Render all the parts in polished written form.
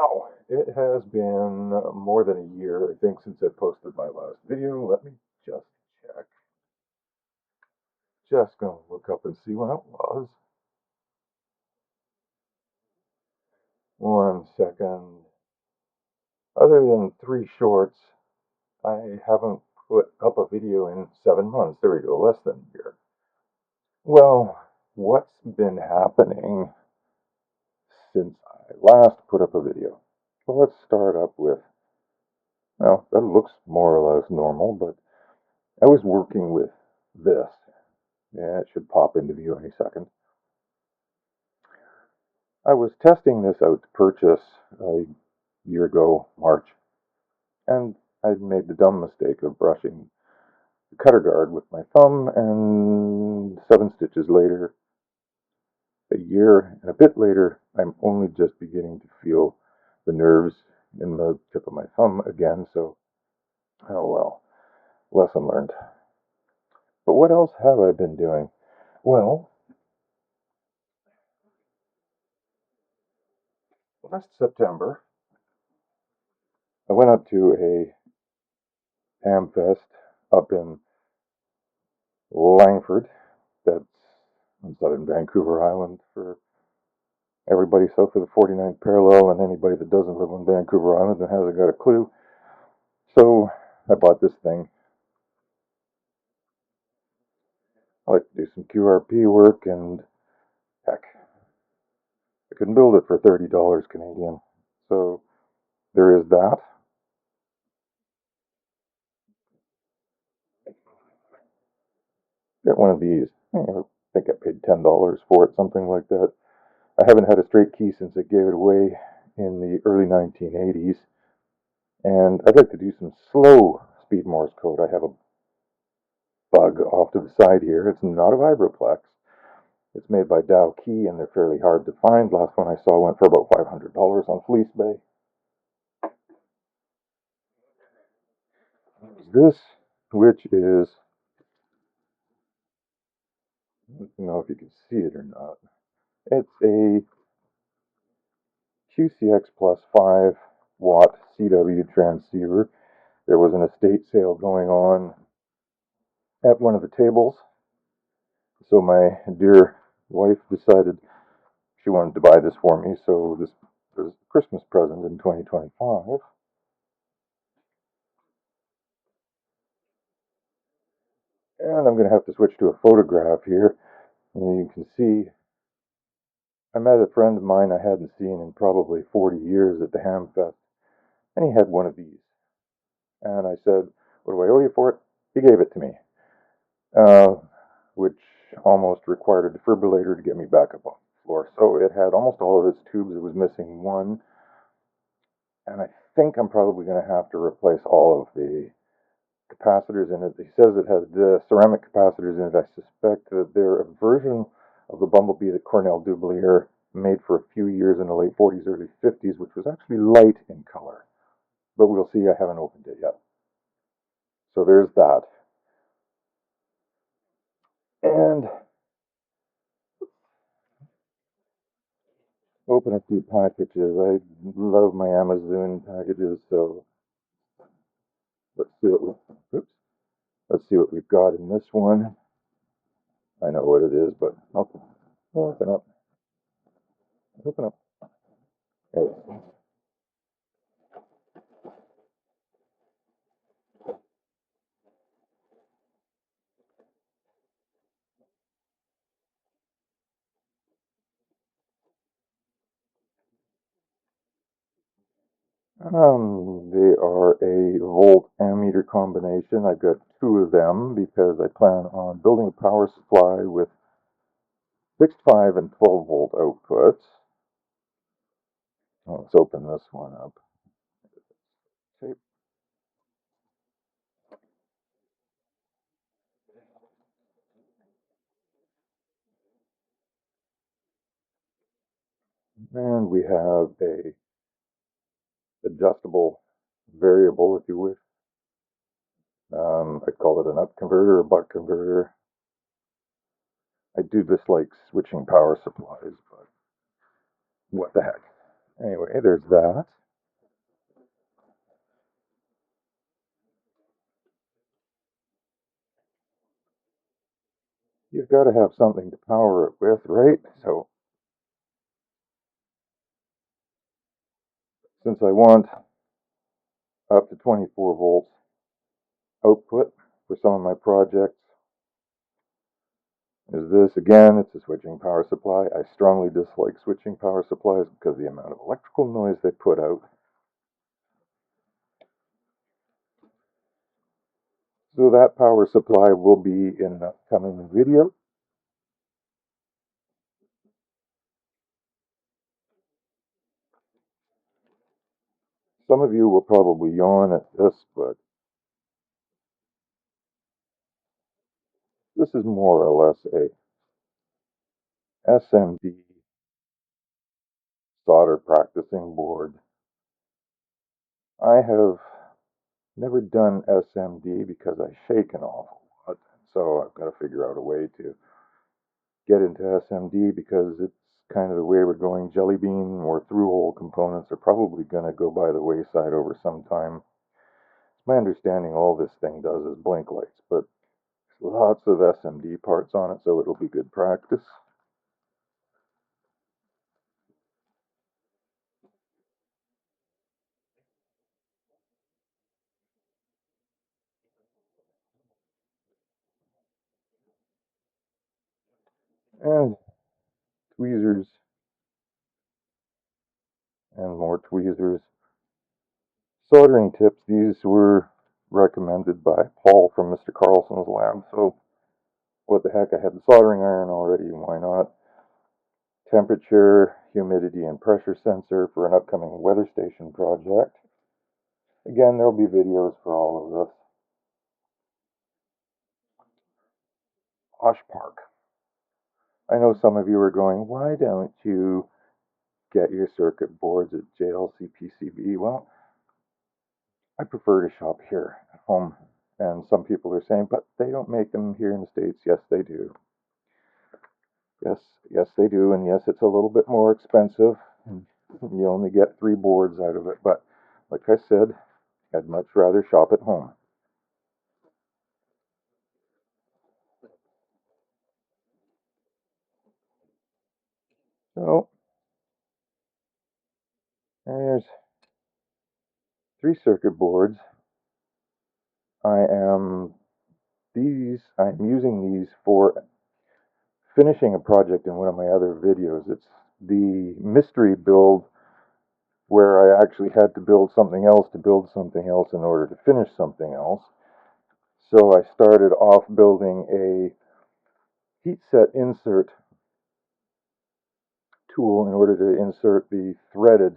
Wow, it has been more than a year, I think, since I posted my last video. Let me just check. Just gonna look up and see when it was. 1 second. Other than 3 shorts, I haven't put up a video in 7 months. There we go, less than a year. Well, what's been happening since I last put up a video? Well, let's start up with, well, that looks more or less normal, but I was working with this. Yeah, it should pop into view any second. I was testing this out to purchase a year ago, March, and I'd made the dumb mistake of brushing the cutter guard with my thumb, and 7 stitches later, a year and a bit later, I'm only just beginning to feel the nerves in the tip of my thumb again, so, oh well, lesson learned. But what else have I been doing? Well, last September, I went up to a Hamfest up in Langford. That's in southern Vancouver Island for everybody south of the 49th parallel and anybody that doesn't live on Vancouver Island and hasn't got a clue. So I bought this thing. I like to do some QRP work, and heck, I couldn't build it for $30 Canadian. So there is that. Get one of these. I think I paid $10 for it, something like that. I haven't had a straight key since I gave it away in the early 1980s. And I'd like to do some slow speed Morse code. I have a bug off to the side here. It's not a Vibroplex. It's made by Dow Key, and they're fairly hard to find. Last one I saw went for about $500 on Fleece Bay. This, which is, I don't know if you can see it or not. It's a QCX plus 5-watt CW transceiver. There was an estate sale going on at one of the tables, so my dear wife decided she wanted to buy this for me, so this was a Christmas present in 2025. And I'm going to have to switch to a photograph here. And you can see I met a friend of mine I hadn't seen in probably 40 years at the Hamfest, and he had one of these. And I said, "What do I owe you for it?" He gave it to me, uh, which almost required a defibrillator to get me back up on the floor. So it had almost all of its tubes. It was missing one. And I think I'm probably going to have to replace all of the capacitors in it. He says it has the ceramic capacitors in it. I suspect that they're a version of the Bumblebee that Cornell Dubilier made for a few years in the late 40s, early 50s, which was actually light in color. But we'll see. I haven't opened it yet. So there's that. And open a few packages. I love my Amazon packages, so let's see what we, oops, let's see what we've got in this one. I know what it is, but open up. Open up. There we go. They are a volt ammeter combination. I've got two of them because I plan on building a power supply with fixed 5 and 12 volt outputs. Let's open this one up. Okay. And we have a adjustable variable, if you wish. I call it an up converter or buck converter. I do dislike switching power supplies, but what the heck. Anyway, there's that. You've got to have something to power it with, right? So since I want up to 24 volts output for some of my projects, is this again, it's a switching power supply. I strongly dislike switching power supplies because of the amount of electrical noise they put out. So that power supply will be in an upcoming video. Some of you will probably yawn at this, but this is more or less a SMD solder practicing board. I have never done SMD because I shake an awful lot, so I've got to figure out a way to get into SMD because it's kind of the way we're going. Jelly bean or through-hole components are probably going to go by the wayside over some time. It's my understanding all this thing does is blink lights, but there's lots of SMD parts on it, so it'll be good practice. And tweezers and more tweezers. Soldering tips, these were recommended by Paul from Mr. Carlson's lab, so what the heck, I had the soldering iron already, why not? Temperature, humidity, and pressure sensor for an upcoming weather station project. Again, there'll be videos for all of this. Osh Park. I know some of you are going, why don't you get your circuit boards at JLC PCB? Well, I prefer to shop here at home. And some people are saying, but they don't make them here in the States. Yes, they do. Yes, they do. And yes, it's a little bit more expensive. And you only get 3 boards out of it. But like I said, I'd much rather shop at home. So there's 3 circuit boards. I'm using these for finishing a project in one of my other videos. It's the mystery build where I actually had to build something else to build something else in order to finish something else. So I started off building a heat set insert tool in order to insert the threaded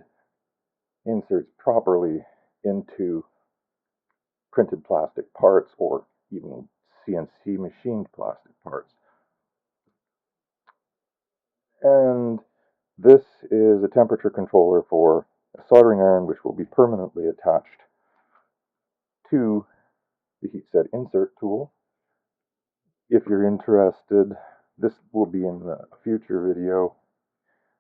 inserts properly into printed plastic parts or even CNC machined plastic parts. And this is a temperature controller for a soldering iron which will be permanently attached to the heat set insert tool. If you're interested, this will be in a future video.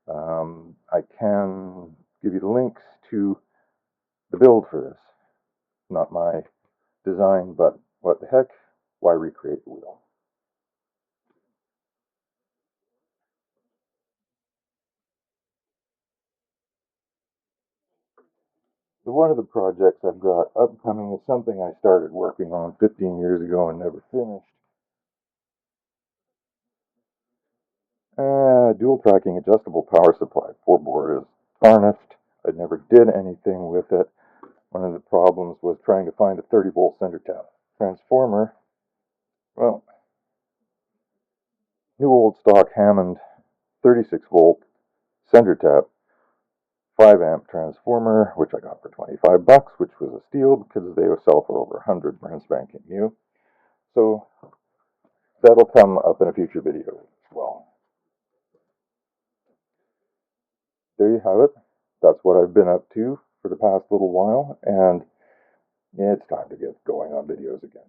I can give you the links to the build for this. Not my design, but what the heck? Why recreate the wheel? So one of the projects I've got upcoming is something I started working on 15 years ago and never finished. Dual tracking adjustable power supply. 4-board is tarnished. I never did anything with it. One of the problems was trying to find a 30-volt center tap transformer. Well, new old stock Hammond 36-volt center tap 5-amp transformer, which I got for 25 bucks, which was a steal because they sell for over 100 brand spanking new. So that'll come up in a future video as well. There you have it. That's what I've been up to for the past little while, and it's time to get going on videos again.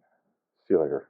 See you later.